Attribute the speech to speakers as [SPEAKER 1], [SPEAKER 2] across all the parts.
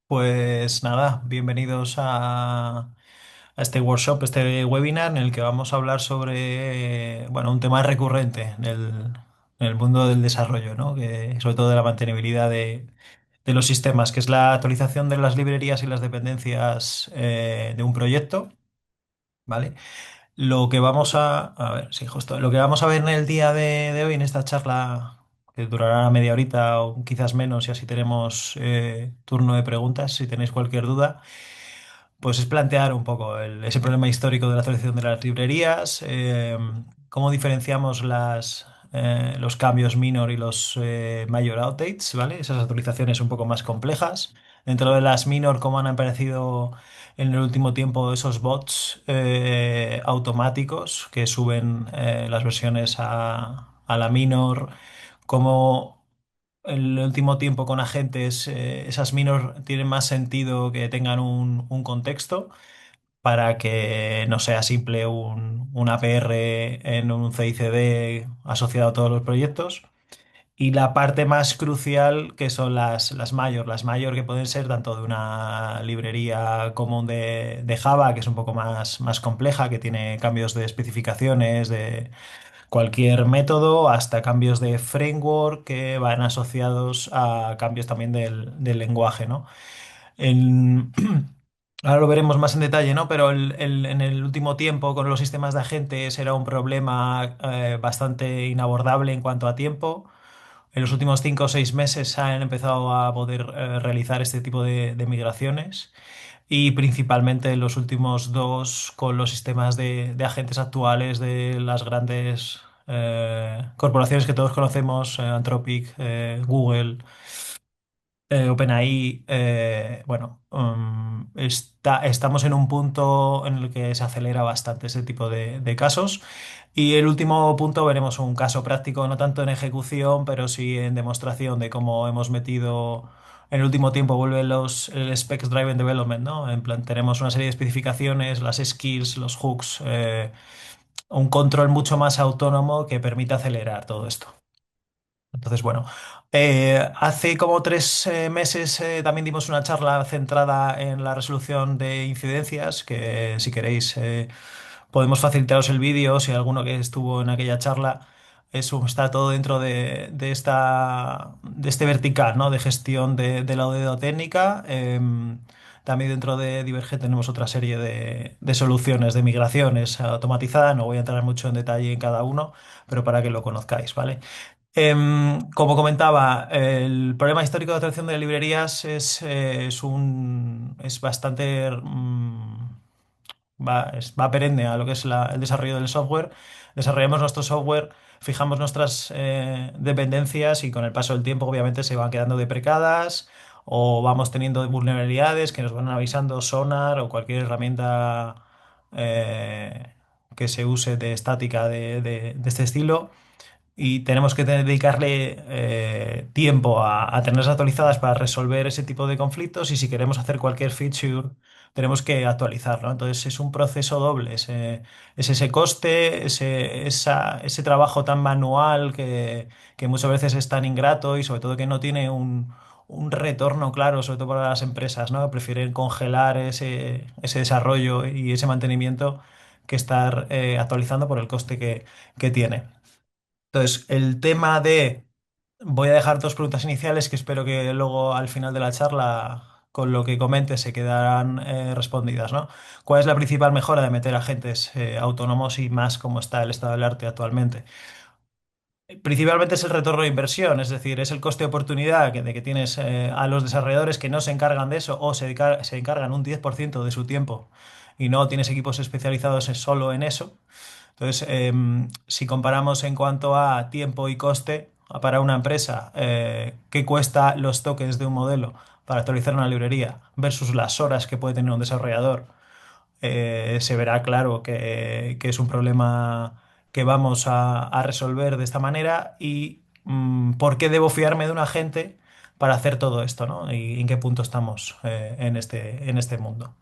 [SPEAKER 1] Pues nada, bienvenidos a este workshop, este webinar en el que vamos a hablar sobre, bueno, un tema recurrente en el mundo del desarrollo, ¿no? Que, sobre todo de la mantenibilidad de los sistemas, que es la actualización de las librerías y las dependencias de un proyecto, ¿vale? Lo que vamos a ver, sí, justo, lo que vamos a ver en el día de hoy, en esta charla, que durará media horita o quizás menos, y así tenemos turno de preguntas, si tenéis cualquier duda, pues es plantear un poco ese problema histórico de la actualización de las librerías, cómo diferenciamos los cambios minor y los major updates, ¿vale? Esas actualizaciones un poco más complejas. Dentro de las minor, cómo han aparecido en el último tiempo esos bots automáticos que suben las versiones a la minor, cómo en el último tiempo con agentes esas minor tienen más sentido que tengan un contexto para que no sea simple un APR en un CICD asociado a todos los proyectos. Y la parte más crucial que son las mayor que pueden ser tanto de una librería común de Java, que es un poco más compleja, que tiene cambios de especificaciones, de cualquier método, hasta cambios de framework que van asociados a cambios también del lenguaje, ¿no? En- Ahora lo veremos más en detalle, ¿no? Pero en el último tiempo con los sistemas de agentes era un problema bastante inabordable en cuanto a tiempo. En los últimos 5 o 6 meses se han empezado a poder realizar este tipo de migraciones y principalmente en los últimos dos con los sistemas de agentes actuales de las grandes corporaciones que todos conocemos, Anthropic, Google. OpenAI, bueno, estamos en un punto en el que se acelera bastante ese tipo de casos. Y el último punto veremos un caso práctico, no tanto en ejecución, pero sí en demostración de cómo hemos metido, en el último tiempo vuelve el Specs Driven Development, ¿no? En plan, tenemos una serie de especificaciones, las skills, los hooks, un control mucho más autónomo que permite acelerar todo esto. Entonces, bueno, hace como 3 meses también dimos una charla centrada en la resolución de incidencias, que si queréis podemos facilitaros el vídeo, si alguno que estuvo en aquella charla, eso está todo dentro de este vertical, ¿no? De gestión de la auditoría técnica. También dentro de Diverge tenemos otra serie de soluciones de migraciones automatizadas, no voy a entrar mucho en detalle en cada uno, pero para que lo conozcáis, ¿vale? Como comentaba, el problema histórico de atracción de librerías es bastante va perenne a lo que es el desarrollo del software. Desarrollamos nuestro software, fijamos nuestras dependencias y con el paso del tiempo obviamente se van quedando deprecadas o vamos teniendo vulnerabilidades que nos van avisando Sonar o cualquier herramienta eh, que se use de estática de este estilo y tenemos que dedicarle tiempo a tenerlas actualizadas para resolver ese tipo de conflictos y si queremos hacer cualquier feature tenemos que actualizarlo. Entonces es un proceso doble, es ese coste, ese trabajo tan manual que muchas veces es tan ingrato y sobre todo que no tiene un retorno claro, sobre todo para las empresas, ¿no? Prefieren congelar ese desarrollo y ese mantenimiento que estar actualizando por el coste que tiene. Entonces, el tema de... Voy a dejar dos preguntas iniciales que espero que luego al final de la charla, con lo que comente, se quedarán respondidas, ¿no? ¿Cuál es la principal mejora de meter agentes autónomos y más cómo está el estado del arte actualmente? Principalmente es el retorno de inversión, es decir, es el coste de oportunidad de que tienes a los desarrolladores que no se encargan de eso o se encargan un 10% de su tiempo y no tienes equipos especializados solo en eso. Entonces, si comparamos en cuanto a tiempo y coste para una empresa, qué cuesta los tokens de un modelo para actualizar una librería versus las horas que puede tener un desarrollador, se verá claro que es un problema que vamos a resolver de esta manera y por qué debo fiarme de un agente para hacer todo esto, ¿no? Y en qué punto estamos en este mundo.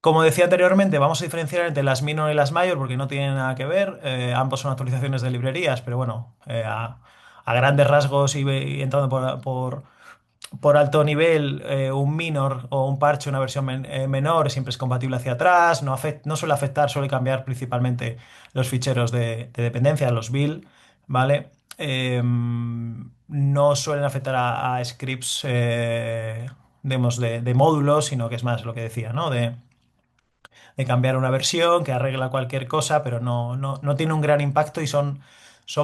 [SPEAKER 1] Como decía anteriormente, vamos a diferenciar entre las minor y las mayor porque no tienen nada que ver. Ambos son actualizaciones de librerías, pero bueno, a grandes rasgos y entrando por alto nivel, un minor o un parche, una versión menor, siempre es compatible hacia atrás, no suele afectar, suele cambiar principalmente los ficheros de dependencia, los build, ¿vale? No suelen afectar a scripts digamos, de módulos, sino que es más lo que decía, ¿no? De cambiar una versión que arregla cualquier cosa, pero no tiene un gran impacto y son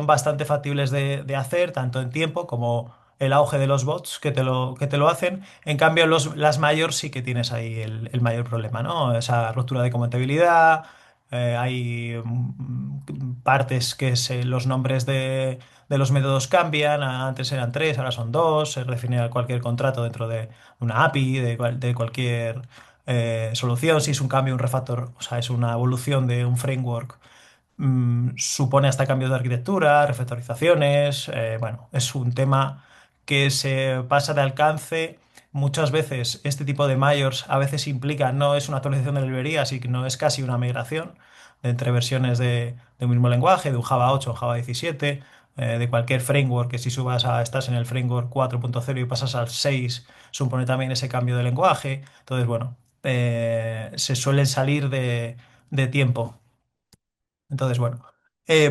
[SPEAKER 1] bastante factibles de hacer, tanto en tiempo como el auge de los bots que te lo hacen. En cambio, las mayores sí que tienes ahí el mayor problema, ¿no? Esa ruptura de compatibilidad. Hay partes que los nombres de los métodos cambian. Antes eran tres, ahora son dos. Se refiere a cualquier contrato dentro de una API, de cualquier solución. Si es un cambio, un refactor, o sea, es una evolución de un framework, supone hasta cambios de arquitectura, refactorizaciones. Bueno, es un tema que se pasa de alcance. Muchas veces este tipo de mayors a veces implica, no es una actualización de librería, así que no es casi una migración de entre versiones de un mismo lenguaje, de un Java 8 o Java 17, de cualquier framework, que si estás en el framework 4.0 y pasas al 6, supone también ese cambio de lenguaje. Entonces, bueno, se suelen salir de tiempo. Entonces, bueno,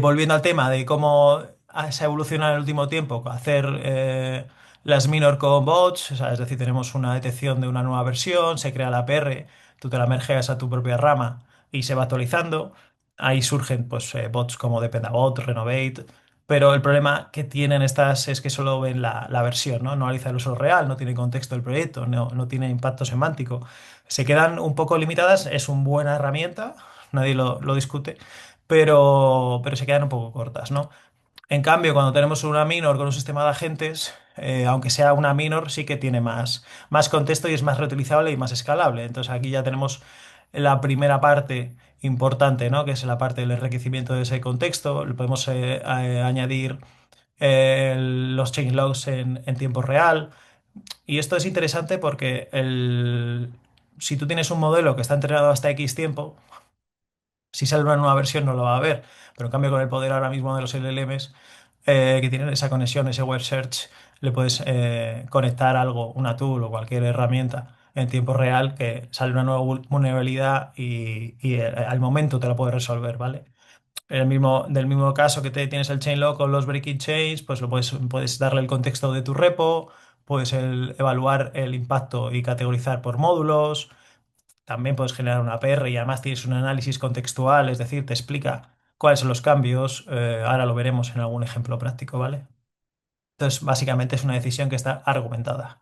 [SPEAKER 1] volviendo al tema de cómo se ha evolucionado en el último tiempo, hacer las minor con bots, o sea, es decir, tenemos una detección de una nueva versión, se crea la APR, tú te la mergeas a tu propia rama y se va actualizando. Ahí surgen pues, bots como Dependabot, Renovate, pero el problema que tienen estas es que solo ven la versión, ¿no? No analiza el uso real, no tiene contexto del proyecto, no tiene impacto semántico. Se quedan un poco limitadas, es una buena herramienta, nadie lo discute, pero se quedan un poco cortas, ¿no? En cambio, cuando tenemos una minor con un sistema de agentes, aunque sea una minor, sí que tiene más contexto y es más reutilizable y más escalable. Entonces aquí ya tenemos la primera parte importante, ¿no? Que es la parte del enriquecimiento de ese contexto. Le podemos añadir los changelogs en tiempo real. Y esto es interesante porque si tú tienes un modelo que está entrenado hasta X tiempo, si sale una nueva versión no lo va a ver, pero en cambio con el poder ahora mismo de los LLMs que tienen esa conexión, ese web search, le puedes conectar algo, una tool o cualquier herramienta en tiempo real que sale una nueva vulnerabilidad y al momento te la puede resolver, ¿vale? Del mismo caso que tienes el chain log con los breaking chains, pues puedes darle el contexto de tu repo, puedes evaluar el impacto y categorizar por módulos. También puedes generar una APR y además tienes un análisis contextual, es decir, te explica cuáles son los cambios. Ahora lo veremos en algún ejemplo práctico, ¿vale? Entonces, básicamente es una decisión que está argumentada.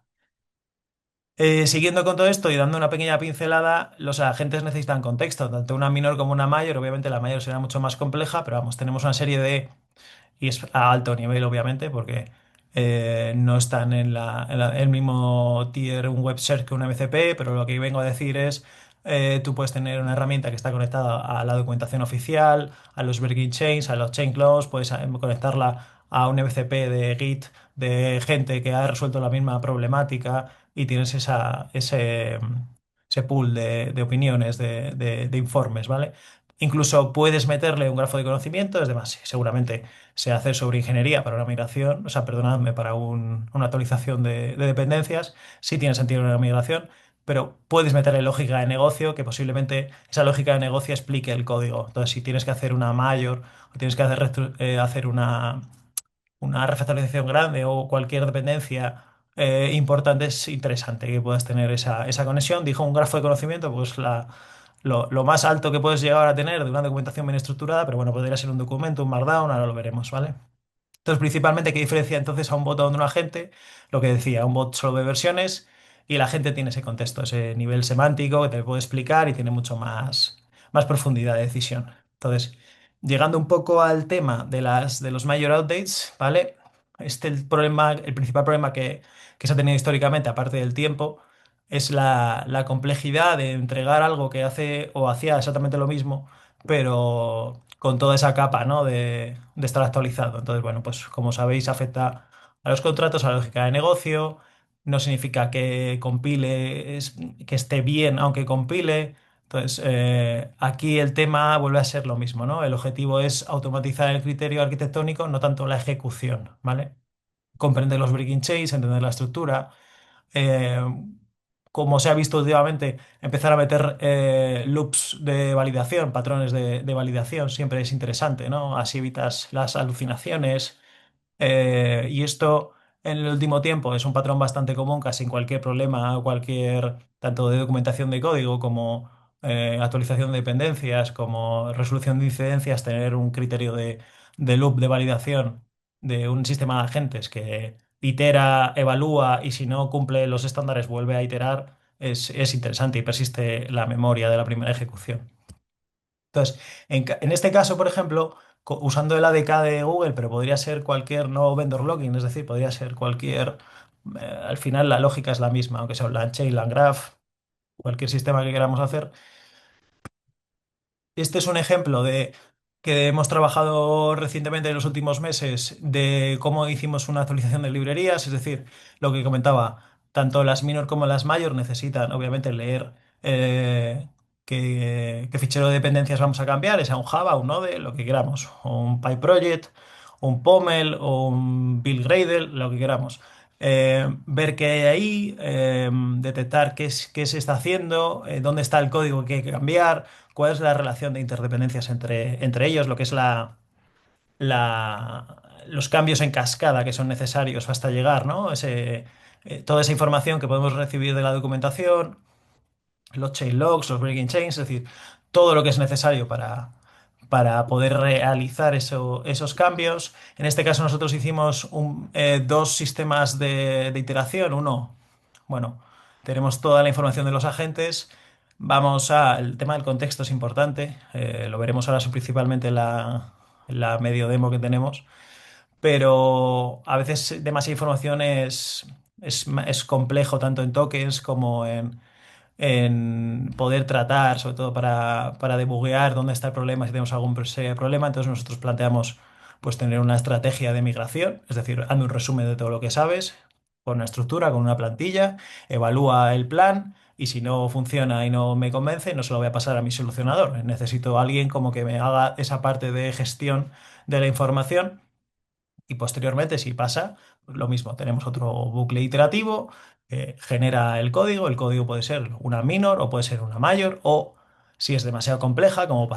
[SPEAKER 1] Siguiendo con todo esto y dando una pequeña pincelada, los agentes necesitan contexto, tanto una minor como una mayor. Obviamente la mayor será mucho más compleja, pero vamos, tenemos una serie y es a alto nivel, obviamente, porque no están en el mismo tier un web search que un MCP, pero lo que vengo a decir es, tú puedes tener una herramienta que está conectada a la documentación oficial, a los breaking chains, a los chain clones, puedes conectarla a un MCP de Git de gente que ha resuelto la misma problemática y tienes ese pool de opiniones, de informes, ¿vale? Incluso puedes meterle un grafo de conocimiento, es demás, seguramente se hace sobre ingeniería para una migración, o sea, perdonadme, para una actualización de dependencias, sí tiene sentido una migración, pero puedes meterle lógica de negocio, que posiblemente esa lógica de negocio explique el código. Entonces, si tienes que hacer una mayor o tienes que hacer una refactorización grande o cualquier dependencia importante, es interesante que puedas tener esa conexión. Dijo un grafo de conocimiento, pues lo más alto que puedes llegar a tener de una documentación bien estructurada, pero bueno, podría ser un documento, un Markdown, ahora lo veremos, ¿vale? Entonces, principalmente, ¿qué diferencia entonces a un bot o a un agente? Lo que decía, un bot solo ve versiones y el agente tiene ese contexto, ese nivel semántico que te puede explicar y tiene mucho más profundidad de decisión. Entonces, llegando un poco al tema de los major updates, ¿vale? El principal problema que se ha tenido históricamente, aparte del tiempo, es la complejidad de entregar algo que hace o hacía exactamente lo mismo pero con toda esa capa, ¿no? de estar actualizado. Entonces, bueno, pues como sabéis, afecta a los contratos, a la lógica de negocio. No significa que compile, que esté bien, aunque compile. Entonces, aquí el tema vuelve a ser lo mismo, ¿no? El objetivo es automatizar el criterio arquitectónico, no tanto la ejecución, ¿vale? Comprender los breaking chains, entender la estructura. eh, como se ha visto últimamente, empezar a meter loops de validación, patrones de validación, siempre es interesante, ¿no? Así evitas las alucinaciones. Y esto en el último tiempo es un patrón bastante común, casi en cualquier problema, o cualquier, tanto de documentación de código como actualización de dependencias, como resolución de incidencias, tener un criterio de loop de validación de un sistema de agentes que itera, evalúa y si no cumple los estándares vuelve a iterar, es interesante y persiste la memoria de la primera ejecución. Entonces, en este caso, por ejemplo, usando el ADK de Google, pero podría ser cualquier no vendor logging, es decir, podría ser cualquier, al final la lógica es la misma, aunque sea un LangChain, LangGraph, cualquier sistema que queramos hacer. Este es un ejemplo de que hemos trabajado recientemente en los últimos meses de cómo hicimos una actualización de librerías, es decir, lo que comentaba, tanto las minor como las mayor necesitan obviamente leer qué fichero de dependencias vamos a cambiar, sea un Java, un Node, lo que queramos, o un PyProject, un POML o un Build Gradle, lo que queramos. Ver qué hay ahí, detectar qué se está haciendo, dónde está el código que hay que cambiar, cuál es la relación de interdependencias entre ellos, lo que es los cambios en cascada que son necesarios hasta llegar, ¿no? Toda esa información que podemos recibir de la documentación, los chain logs, los breaking chains, es decir, todo lo que es necesario para poder realizar esos cambios. En este caso nosotros hicimos dos sistemas de iteración. Uno, bueno, tenemos toda la información de los agentes. El tema del contexto es importante. Lo veremos ahora principalmente en la medio demo que tenemos. Pero a veces demasiada información es complejo tanto en tokens como en poder tratar, sobre todo para debuguear dónde está el problema, si tenemos algún problema. Entonces nosotros planteamos pues tener una estrategia de migración, es decir, hazme un resumen de todo lo que sabes, con una estructura, con una plantilla, evalúa el plan y si no funciona y no me convence, no se lo voy a pasar a mi solucionador. Necesito a alguien como que me haga esa parte de gestión de la información y posteriormente, si pasa, pues lo mismo, tenemos otro bucle iterativo que genera el código puede ser una minor o puede ser una mayor, o si es demasiado compleja, como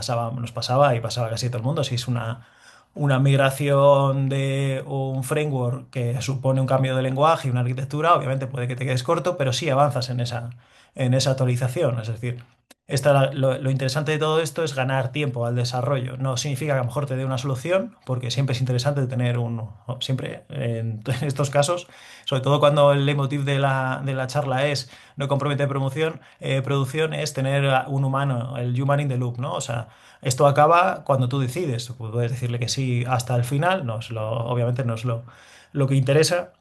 [SPEAKER 1] nos pasaba y pasaba casi a todo el mundo, si es una migración de un framework que supone un cambio de lenguaje y una arquitectura, obviamente puede que te quedes corto, pero sí avanzas en esa actualización. Es decir, lo interesante de todo esto es ganar tiempo al desarrollo. No significa que a lo mejor te dé una solución, porque siempre es interesante tener siempre en estos casos, sobre todo cuando el leitmotiv de la charla es no compromete producción es tener a un humano, el human in the loop, ¿no? O sea, esto acaba cuando tú decides. Puedes decirle que sí hasta el final, obviamente no es lo que interesa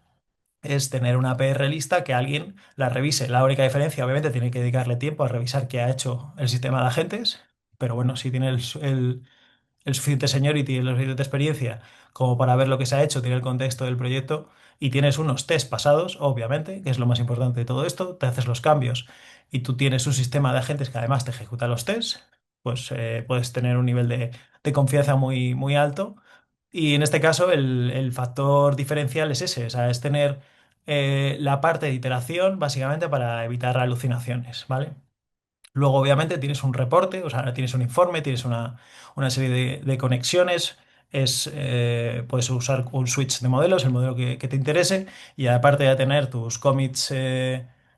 [SPEAKER 1] es tener una PR lista que alguien la revise. La única diferencia, obviamente, tiene que dedicarle tiempo a revisar qué ha hecho el sistema de agentes, pero bueno, si tiene el suficiente seniority y la suficiente experiencia como para ver lo que se ha hecho, tiene el contexto del proyecto y tienes unos test pasados, obviamente, que es lo más importante de todo esto, te haces los cambios y tú tienes un sistema de agentes que además te ejecuta los tests, pues puedes tener un nivel de confianza muy, muy alto. Y en este caso el factor diferencial es ese, o sea, es tener la parte de iteración básicamente para evitar alucinaciones, ¿vale? Luego, obviamente, tienes un reporte, o sea, tienes un informe, tienes una serie de conexiones. Puedes usar un switch de modelos, el modelo que te interese, y aparte de tener tus commits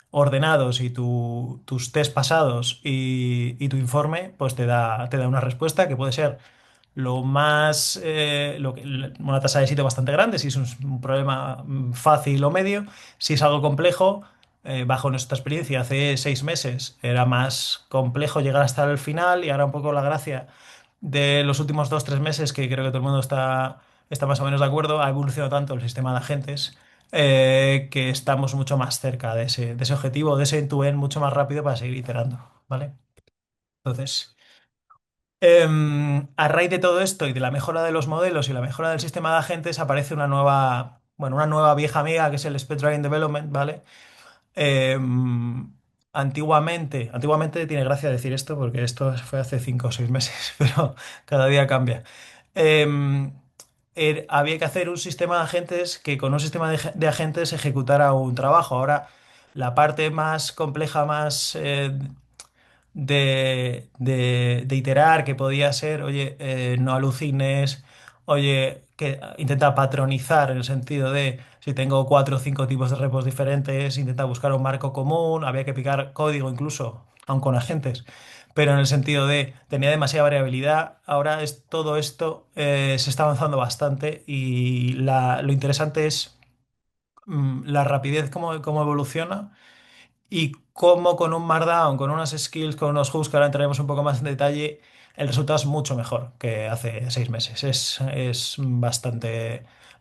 [SPEAKER 1] ordenados y tus test pasados y tu informe, pues te da una respuesta que puede ser una tasa de éxito bastante grande, si es un problema fácil o medio, si es algo complejo bajo nuestra experiencia hace 6 meses era más complejo llegar hasta el final y ahora un poco la gracia de los últimos 2, 3 meses, que creo que todo el mundo está más o menos de acuerdo, ha evolucionado tanto el sistema de agentes que estamos mucho más cerca de ese objetivo, de ese end-to-end mucho más rápido para seguir iterando, ¿vale? Entonces, a raíz de todo esto y de la mejora de los modelos y la mejora del sistema de agentes aparece una nueva vieja amiga que es el Speed Driven Development, ¿vale? Eh, antiguamente tiene gracia decir esto porque esto fue hace 5 o 6 meses, pero cada día cambia. Eh, Había que hacer un sistema de agentes que con un sistema de agentes ejecutara un trabajo. Ahora la parte más compleja, más de iterar, que podía ser, oye, no alucines, oye, que intenta patronizar en el sentido de si tengo cuatro o cinco tipos de repos diferentes, intenta buscar un marco común, había que picar código incluso, aun con agentes. Pero en el sentido de tenía demasiada variabilidad, ahora es todo esto se está avanzando bastante y lo interesante es la rapidez cómo evoluciona y cómo con un Markdown, con unas skills, con unos hooks que ahora entraremos un poco más en detalle, el resultado es mucho mejor que hace 6 meses. Es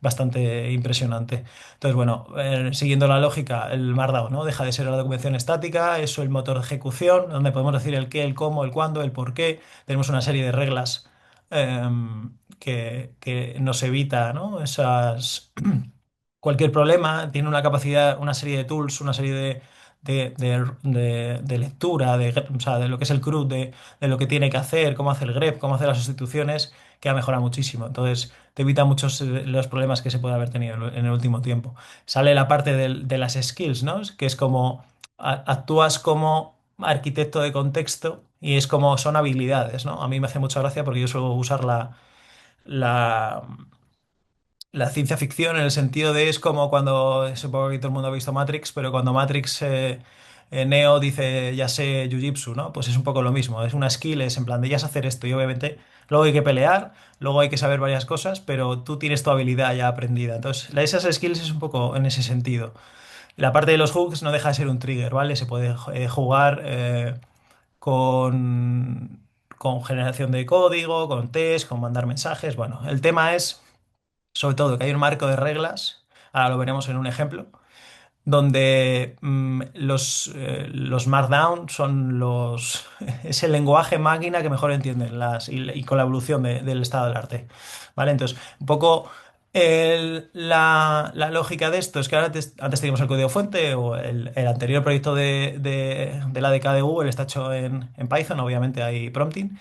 [SPEAKER 1] bastante impresionante. Entonces, bueno, siguiendo la lógica, el Markdown, ¿no? Deja de ser la documentación estática, es el motor de ejecución, donde podemos decir el qué, el cómo, el cuándo, el por qué. Tenemos una serie de reglas que nos evita, ¿no? Cualquier problema, tiene una capacidad, una serie de tools, una serie de lectura, o sea, de lo que es el CRUD, de lo que tiene que hacer, cómo hace el grep, cómo hace las sustituciones, que ha mejorado muchísimo. Entonces, te evita muchos los problemas que se puede haber tenido en el último tiempo. Sale la parte de las skills, ¿no? Que es como actúas como arquitecto de contexto y es como son habilidades, ¿no? A mí me hace mucha gracia porque yo suelo usar la, la ciencia ficción en el sentido de es como cuando, supongo que todo el mundo ha visto Matrix, pero cuando Matrix Neo dice ya sé Jiu-Jitsu, ¿no? Pues es un poco lo mismo, es una skill, es en plan de ya sé hacer esto y obviamente luego hay que pelear, luego hay que saber varias cosas, pero tú tienes tu habilidad ya aprendida. Entonces, esas skills es un poco en ese sentido. La parte de los hooks no deja de ser un trigger, ¿vale? Se puede jugar con, con generación de código, con test, con mandar mensajes. Bueno, el tema es sobre todo que hay un marco de reglas, ahora lo veremos en un ejemplo, donde los Markdown son es el lenguaje máquina que mejor entienden y con la evolución del estado del arte. ¿Vale? Entonces, un poco la lógica de esto es que ahora antes teníamos el código fuente o el anterior proyecto de la ADK de Google está hecho en Python, obviamente hay prompting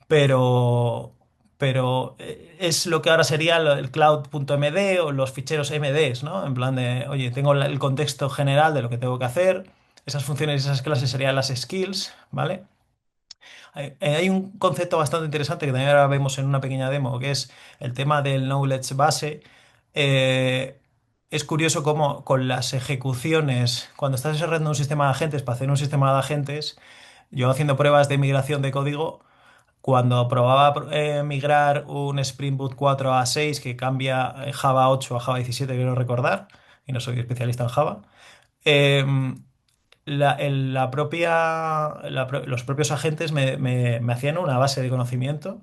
[SPEAKER 1] pero, pero es lo que ahora sería el cloud.md o los ficheros MDs, ¿no? En plan de, oye, tengo el contexto general de lo que tengo que hacer, esas funciones y esas clases serían las skills, ¿vale? Hay un concepto bastante interesante que también ahora vemos en una pequeña demo, que es el tema del knowledge base. Eh, es curioso cómo con las ejecuciones, cuando estás desarrollando un sistema de agentes para hacer un sistema de agentes, yo haciendo pruebas de migración de código, cuando probaba migrar un Spring Boot 4 a 6 que cambia Java 8 a Java 17, quiero recordar, y no soy especialista en Java, em, los propios agentes me hacían una base de conocimiento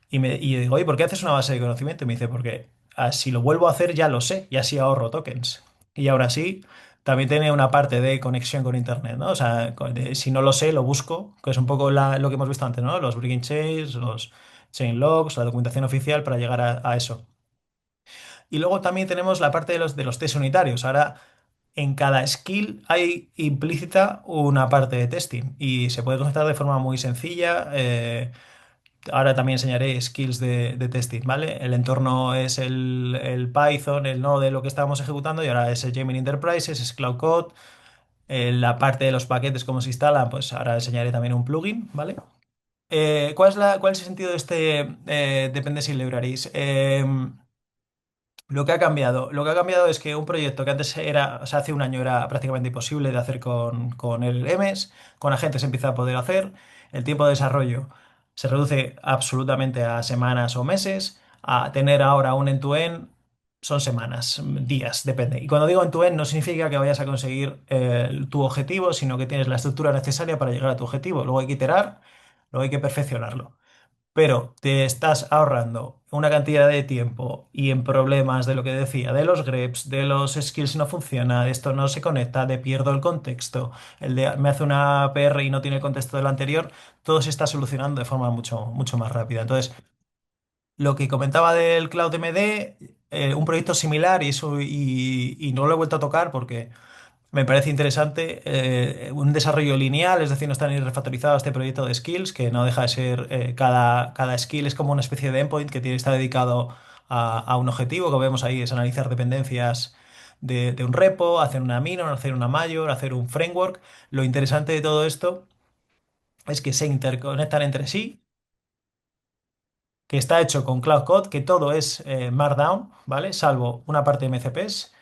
[SPEAKER 1] y yo digo, oye, ¿por qué haces una base de conocimiento? Y me dice, porque si lo vuelvo a hacer ya lo sé y así ahorro tokens. Y ahora sí, también tiene una parte de conexión con Internet, ¿no? O sea, si no lo sé, lo busco, que es un poco lo que hemos visto antes, ¿no? Los breaking chains, los chain logs, la documentación oficial para llegar a eso. Y luego también tenemos la parte de los test unitarios. Ahora, en cada skill hay implícita una parte de testing y se puede conectar de forma muy sencilla. Ahora también enseñaré skills de testing, ¿vale? El entorno es el Python, el Node, lo que estábamos ejecutando, y ahora es el Gemini Enterprises, es Cloud Code. La parte de los paquetes, cómo se instalan, pues ahora enseñaré también un plugin, ¿vale? ¿Cuál es el sentido de este Dependency Libraries? Lo que ha cambiado. Lo que ha cambiado es que un proyecto que antes era, o sea, hace un año era prácticamente imposible de hacer con el MS, con agentes se empieza a poder hacer. El tiempo de desarrollo se reduce absolutamente a semanas o meses. A tener ahora un end-to-end son semanas, días, depende. Y cuando digo end-to-end no significa que vayas a conseguir tu objetivo, sino que tienes la estructura necesaria para llegar a tu objetivo. Luego hay que iterar, luego hay que perfeccionarlo, pero te estás ahorrando una cantidad de tiempo y en problemas de lo que decía, de los greps, de los skills no funciona, esto no se conecta, de pierdo el contexto, el de me hace una PR y no tiene el contexto del anterior, todo se está solucionando de forma mucho, mucho más rápida. Entonces, lo que comentaba del Cloud MD, un proyecto similar y no lo he vuelto a tocar porque me parece interesante un desarrollo lineal, es decir, no está ni refactorizado este proyecto de skills, que no deja de ser, cada skill es como una especie de endpoint que tiene que estar dedicado a un objetivo, que vemos ahí es analizar dependencias de un repo, hacer una minor, hacer una major, hacer un framework. Lo interesante de todo esto es que se interconectan entre sí, que está hecho con Cloud Code, que todo es Markdown, ¿vale? Salvo una parte de MCPs,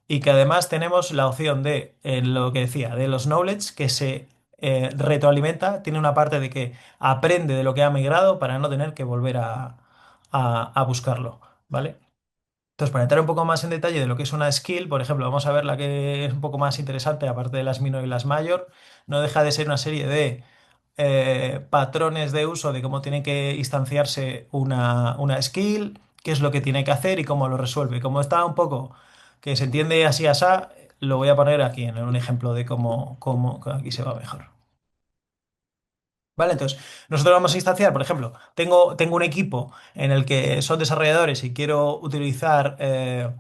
[SPEAKER 1] y que además tenemos la opción de, lo que decía, de los knowledge, que se retroalimenta, tiene una parte de que aprende de lo que ha migrado para no tener que volver a buscarlo, ¿vale? Entonces, para entrar un poco más en detalle de lo que es una skill, por ejemplo, vamos a ver la que es un poco más interesante, aparte de las minor y las mayor, no deja de ser una serie de patrones de uso de cómo tiene que instanciarse una skill, qué es lo que tiene que hacer y cómo lo resuelve. Como está un poco que se entiende así asá, lo voy a poner aquí en un ejemplo de cómo aquí se va mejor. ¿Vale? Entonces, nosotros vamos a instanciar, por ejemplo, tengo un equipo en el que son desarrolladores y quiero utilizar quiero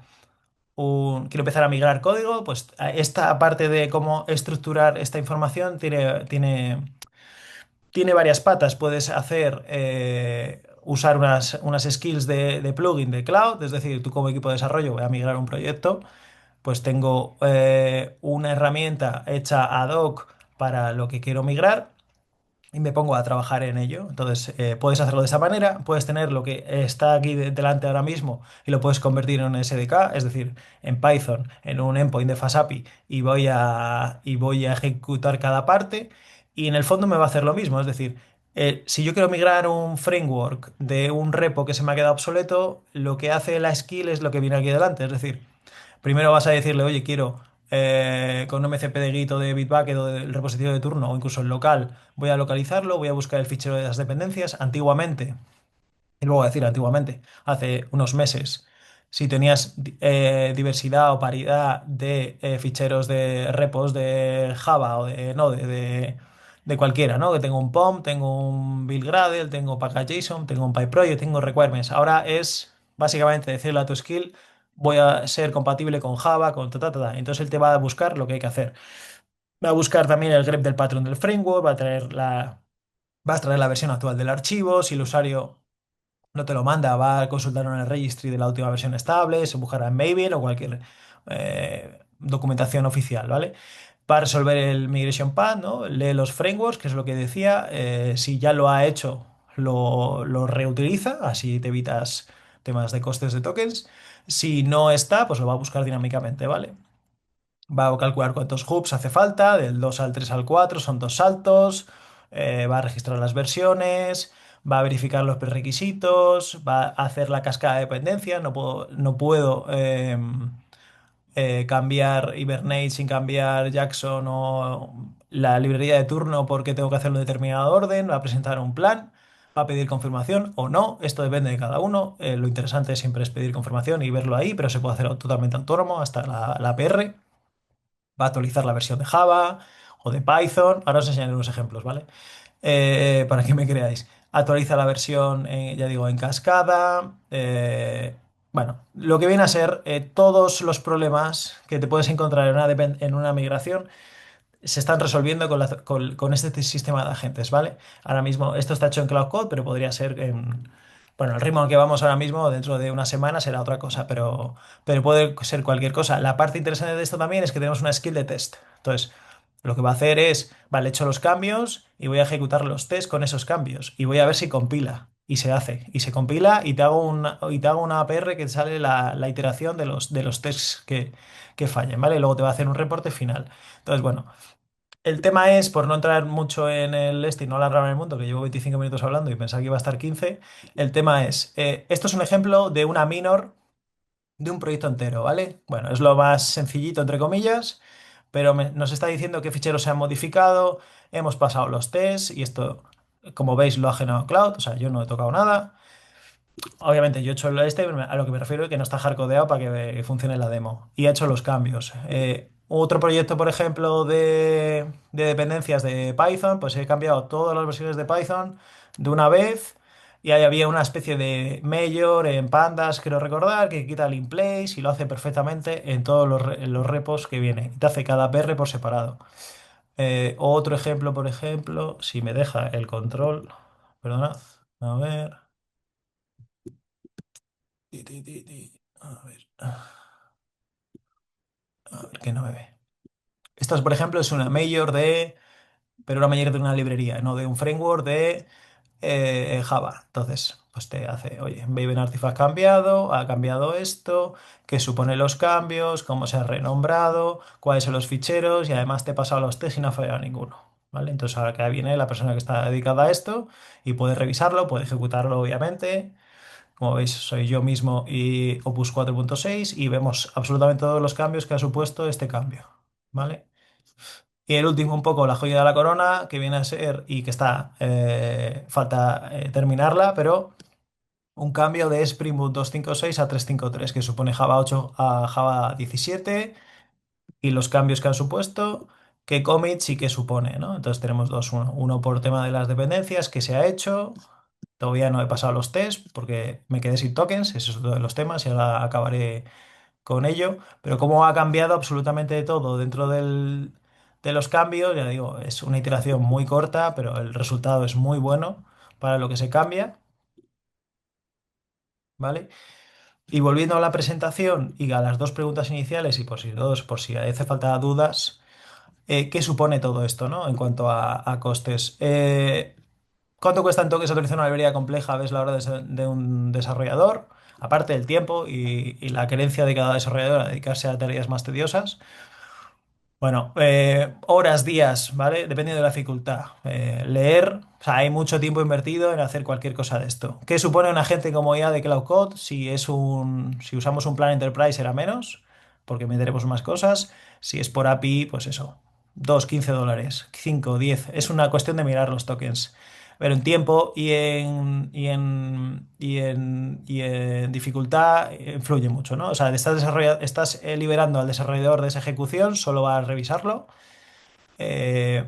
[SPEAKER 1] empezar a migrar código, pues esta parte de cómo estructurar esta información tiene varias patas. Puedes hacer, usar unas skills de plugin de cloud, es decir, tú como equipo de desarrollo voy a migrar un proyecto, pues tengo una herramienta hecha ad hoc para lo que quiero migrar y me pongo a trabajar en ello. Entonces, puedes hacerlo de esa manera, puedes tener lo que está aquí delante ahora mismo y lo puedes convertir en un SDK, es decir, en Python, en un endpoint de FastAPI y voy a ejecutar cada parte y en el fondo me va a hacer lo mismo, es decir, si yo quiero migrar un framework de un repo que se me ha quedado obsoleto, lo que hace la skill es lo que viene aquí delante, es decir, primero vas a decirle, oye, quiero con un MCP de Git o de Bitbucket o del repositorio de turno o incluso el local, voy a localizarlo, voy a buscar el fichero de las dependencias. Antiguamente, y luego decir antiguamente, hace unos meses, si tenías diversidad o paridad de ficheros de repos de Java o de Node, de cualquiera, ¿no? Que tengo un POM, tengo un build Gradle, tengo package.json, tengo un PyProject, tengo requirements. Ahora es básicamente decirle a tu skill, voy a ser compatible con Java, con ta, ta, ta, ta. Entonces él te va a buscar lo que hay que hacer. Va a buscar también el grep del patrón del framework, vas a traer la versión actual del archivo, si el usuario no te lo manda, va a consultar en el registry de la última versión estable, se buscará en Maven o cualquier documentación oficial, ¿vale? Va a resolver el migration path, ¿no? Lee los frameworks, que es lo que decía. Si ya lo ha hecho, lo reutiliza, así te evitas temas de costes de tokens. Si no está, pues lo va a buscar dinámicamente, ¿vale? Va a calcular cuántos hoops hace falta, del 2 al 3 al 4 son dos saltos, va a registrar las versiones, va a verificar los prerequisitos, va a hacer la cascada de dependencias, no puedo cambiar Hibernate sin cambiar Jackson o la librería de turno porque tengo que hacerlo en determinado orden, va a presentar un plan, va a pedir confirmación o no, esto depende de cada uno, lo interesante siempre es pedir confirmación y verlo ahí, pero se puede hacer totalmente autónomo hasta la APR. Va a actualizar la versión de Java o de Python. Ahora os enseñaré unos ejemplos, ¿vale? Para que me creáis. Actualiza la versión, ya digo, en cascada. Bueno, lo que viene a ser todos los problemas que te puedes encontrar en una migración se están resolviendo con este sistema de agentes, ¿vale? Ahora mismo esto está hecho en Cloud Code, pero podría ser en... Bueno, el ritmo al que vamos ahora mismo, dentro de una semana, será otra cosa, pero puede ser cualquier cosa. La parte interesante de esto también es que tenemos una skill de test. Entonces, lo que va a hacer es, vale, he hecho los cambios y voy a ejecutar los tests con esos cambios y voy a ver si compila. Y se hace, y se compila y te hago una APR que te sale la iteración de los tests que fallen, ¿vale? Y luego te va a hacer un reporte final. Entonces, bueno. El tema es, por no entrar mucho en el este y no alargarme el mundo, que llevo 25 minutos hablando y pensaba que iba a estar 15. El tema es, esto es un ejemplo de una minor de un proyecto entero, ¿vale? Bueno, es lo más sencillito, entre comillas, pero nos está diciendo qué ficheros se han modificado, hemos pasado los tests y esto, como veis, lo ha generado Cloud, o sea, yo no he tocado nada. Obviamente, yo he hecho a lo que me refiero es que no está hardcodeado para que funcione la demo. Y ha hecho los cambios. Otro proyecto, por ejemplo, de dependencias de Python, pues he cambiado todas las versiones de Python de una vez. Y ahí había una especie de Major en Pandas, quiero recordar, que quita el in place y lo hace perfectamente en todos los repos que viene. Y te hace cada PR por separado. Otro ejemplo, por ejemplo, si me deja el control. Perdonad. A ver. A ver. A ver, ¿qué no me ve? Esta, por ejemplo, es una mayor pero una mayor de una librería, no de un framework de Java. Entonces, pues te hace, oye, Maven Artifact cambiado, ha cambiado esto, qué supone los cambios, cómo se ha renombrado, cuáles son los ficheros y además te he pasado los test y no ha fallado ninguno. ¿Vale? Entonces ahora que viene la persona que está dedicada a esto y puede revisarlo, puede ejecutarlo obviamente. Como veis, soy yo mismo y Opus 4.6 y vemos absolutamente todos los cambios que ha supuesto este cambio. ¿Vale? Y el último, un poco la joya de la corona, que viene a ser y que está, falta terminarla, pero un cambio de Spring Boot 2.5.6 a 3.5.3, que supone Java 8 a Java 17, y los cambios que han supuesto, qué commits y qué supone, ¿no? Entonces tenemos dos, uno por tema de las dependencias que se ha hecho. Todavía no he pasado los tests porque me quedé sin tokens, ese es otro de los temas y ahora acabaré con ello, pero cómo ha cambiado absolutamente todo dentro de los cambios, ya digo, es una iteración muy corta, pero el resultado es muy bueno para lo que se cambia, ¿vale? Y volviendo a la presentación y a las dos preguntas iniciales, y por si hace falta dudas, ¿qué supone todo esto, ¿no? En cuanto a costes. ¿Cuánto cuesta en toques actualizar una librería compleja a veces la hora de un desarrollador? Aparte del tiempo y la querencia de cada desarrollador a dedicarse a tareas más tediosas. Bueno, horas, días, ¿vale? Dependiendo de la dificultad. Leer, o sea, hay mucho tiempo invertido en hacer cualquier cosa de esto. ¿Qué supone un agente como IA de Cloud Code? Si usamos un plan Enterprise será menos, porque meteremos más cosas. Si es por API, pues eso, 2 15 dólares, 5 10. Es una cuestión de mirar los tokens. Pero en tiempo y en dificultad influye mucho, ¿no? O sea, estás liberando al desarrollador de esa ejecución, solo va a revisarlo. Eh,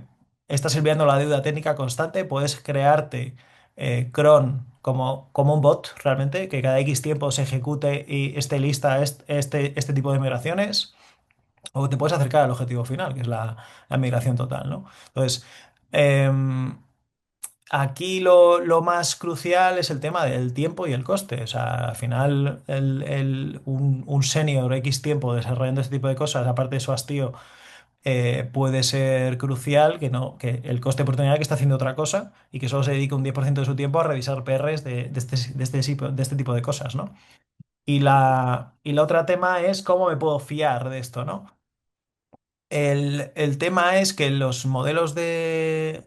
[SPEAKER 1] Estás enviando la deuda técnica constante, puedes crearte cron como un bot realmente, que cada X tiempo se ejecute y esté lista este tipo de migraciones. O te puedes acercar al objetivo final, que es la migración total, ¿no? Entonces, em, aquí lo más crucial es el tema del tiempo y el coste. O sea, al final, un senior X tiempo desarrollando este tipo de cosas, aparte de su hastío, puede ser crucial que el coste de oportunidad que está haciendo otra cosa y que solo se dedique un 10% de su tiempo a revisar PRs de este tipo de cosas, ¿no? Y la otra tema es cómo me puedo fiar de esto, ¿no? El tema es que los modelos de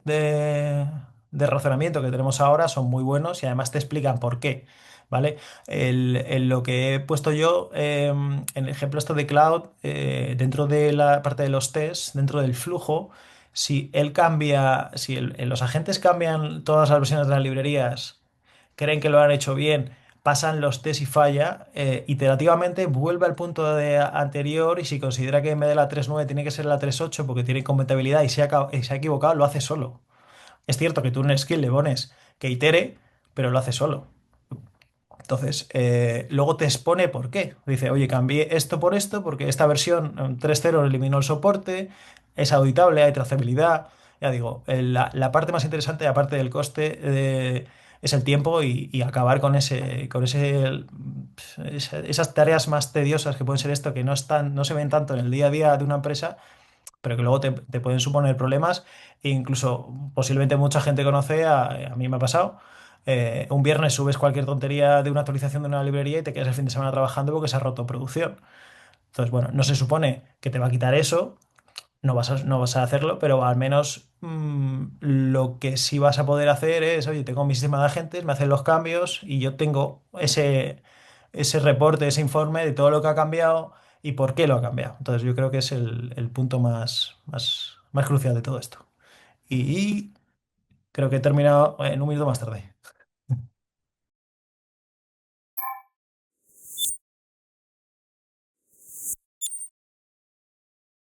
[SPEAKER 1] razonamiento que tenemos ahora son muy buenos y además te explican por qué, ¿vale? Lo que he puesto yo en el ejemplo esto de cloud, dentro de la parte de los tests, dentro del flujo, si él cambia, si los agentes cambian todas las versiones de las librerías, creen que lo han hecho bien, pasan los test y falla, iterativamente vuelve al punto anterior y si considera que en vez de la 3.9 tiene que ser la 3.8 porque tiene incompatibilidad y se ha equivocado, lo hace solo. Es cierto que tú en el skill le pones que itere, pero lo hace solo. Entonces, luego te expone por qué. Dice, oye, cambié esto por esto porque esta versión 3.0 eliminó el soporte, es auditable, hay trazabilidad. Ya digo, la parte más interesante, aparte del coste, es el tiempo y acabar esas tareas más tediosas que pueden ser esto, que no se ven tanto en el día a día de una empresa, pero que luego te pueden suponer problemas e incluso posiblemente mucha gente conoce, a mí me ha pasado, un viernes subes cualquier tontería de una actualización de una librería y te quedas el fin de semana trabajando porque se ha roto producción. Entonces, bueno, no se supone que te va a quitar eso, no vas a hacerlo, pero al menos lo que sí vas a poder hacer es, oye, tengo mi sistema de agentes, me hacen los cambios y yo tengo ese reporte, ese informe de todo lo que ha cambiado y por qué lo ha cambiado. Entonces yo creo que es el punto más crucial de todo esto. Y creo que he terminado en un minuto más tarde.